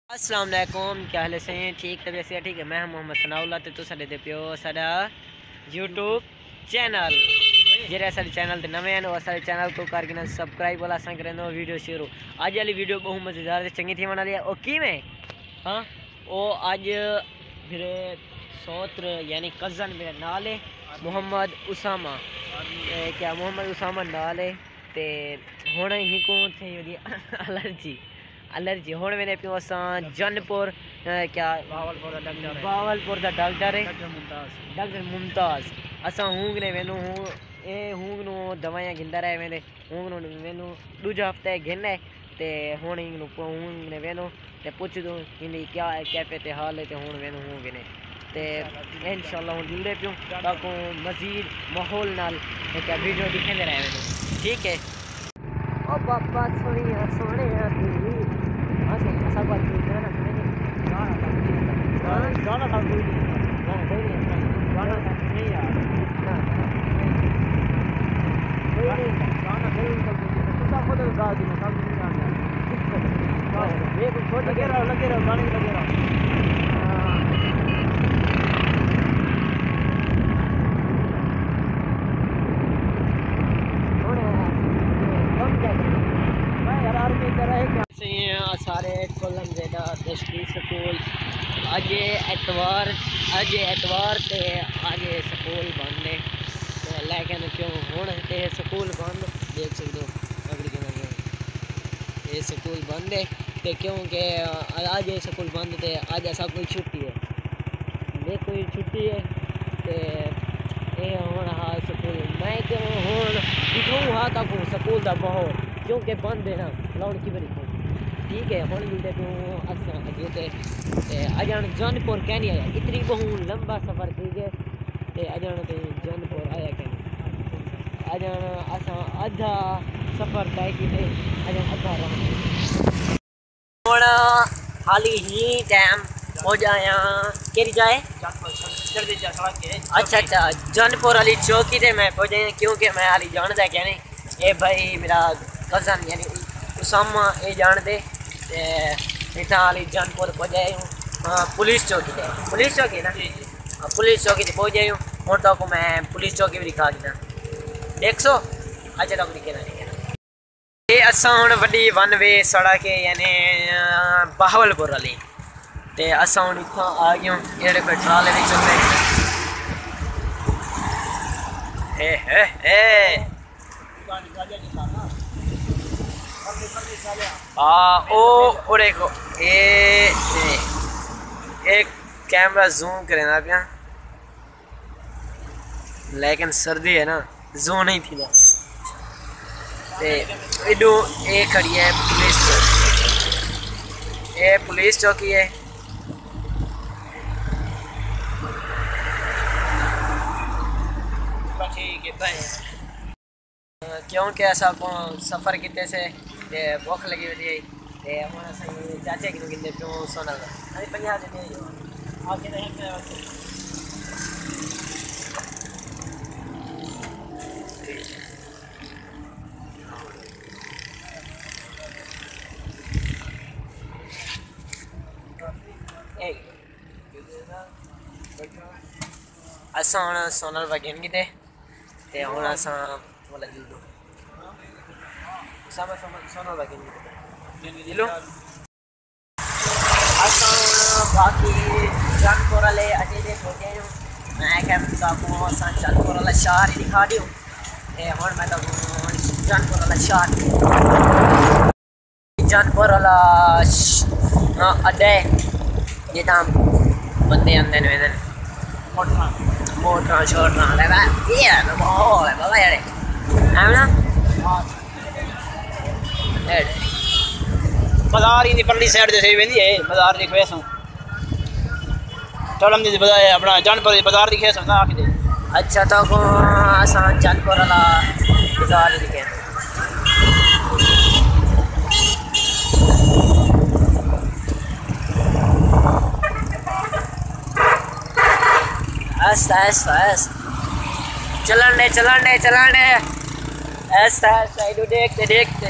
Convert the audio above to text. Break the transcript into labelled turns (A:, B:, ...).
A: अस्सलाम वालेकुम, क्या हाल है? ठीक तबीयत से ठीक है। मैं मोहम्मद सनाउल्लाह ते तुस दे पियो साडा यूट्यूब चैनल जेरे साडे चैनल ते नवे हैं और साडे चैनल को करके ना सब्सक्राइब वाला संग करनो वीडियो शुरू। आज वाली वीडियो बहुत मजेदार ते चंगी थी बना लिया ओ की में हां ओ आज मेरे सौत्र यानी कज़न मेरे नाल है मोहम्मद उसामा क्या मोहम्मद उसामा नाल है ते हुण ही को थे एलर्जी हुण मैंने पियो असां जनपुर क्या बावलपुर दा डॉक्टर है डॉक्टर मुमताज़ असां हूंग ने वेनू हूँ ए हूंग नु दवाइयां गिंदा रहे वेंदे हूंग नु वेनू दूजा हफ्ते गिन है ते हुण हिंग नु हूंग ने वेनू ते पुछ दो हिंदी क्या कैफे ते हाल है ते हुण वेनू हूंग ने ते इंशाल्लाह हुण जुड़े पियो ताको मजीद माहौल नाल एक वीडियो दिखेंदे रहे वेनू ठीक है। ओ बाबा सोनिया सोनिया दी ऐसा बात गाना था कोई गाना नहीं यार गाना कोई तो खुद गा दी सब ये कुछ लगे रहो गाने लगे रहो। सारे कोलम जेदा दशकी स्कूल आज एतवार ते आज स्कूल बंद है लेकिन क्यों हुण ते स्कूल बंद देख सकते हो ये स्कूल बंद है ते क्योंकि आज स्कूल बंद थे आज ऐसा कोई छुट्टी है ये कोई छुट्टी है ते ये हुण हाँ स्कूल मैं क्यों हुण दिखाऊँ हाँ तक स्कूल का माहौल क्योंकि बंद है ना लाउड की बड़ी ठीक है हुण जुड़े तो असां अगे ते अजान जनपुर कहनी आया इतनी बहु लंबा सफ़र थी गए ते अजान ते जनपुर आया कहनी अजान असां आधा सफ़र तय किए अजान आधा रहा हुण हाली ही टाइम हो जाया केरी जाए अच्छा जनपुर वाली चौकी ते मैं पहुंचे क्योंकि मैं हाली जानदा क्या नहीं ये भाई मेरा कज़न यानी उसामा ये जान दे इतना हाली जानपुर पहुँच जाए हूँ पुलिस चौकी ना पुलिस चौकी से पहुँच जाए हूँ और तो को मैं पुलिस चौकी भी दिखा देना 100 अच्छा तक दिखेना ये असा हूँ वड्डी वन वे सड़क है यानी बहावलपुर वाली ते असा हूँ इतना आ गए हूँ एड़े कोई ट्राले भी चल रहे ओ देखो एक कैमरा जूम करे ना पिया लेकिन सर्दी है ना जूम नहीं थी ना इडू ये खड़ी है पुलिस चौकी ये पुलिस चौकी है ठीक है भाई क्योंकि ऐसा को सफ़र कितने से भूख लगी हुई थी हमारा सही चाचे की गिनते क्यों सोना अरे 50 दिन आगे नहीं असा हूँ सोनल गिन गए थे हूँ असा वाला जुड़ो सोनल गिन दिलो बाकी जानपुर वाले अजे दे पहुंचे हूँ मैं क्या जानपुर वाला शहर ही दिखा दी हूँ हूँ मैं तो जानपुर वाला शहर जानपुर वाला अड्डे जितना बंदे आंदे ने मोटर छोटना ये माहौल है बाबा यार है ना बाजार ही परली साइड से वेंदी है बाजार देख वैसा चलम दी बाजार अपना जानपुर बाजार दिखे सकता आके दे अच्छा तो को असा जानपुर वाला बाजार दिखे ऐसा चलन दे ऐसा देखते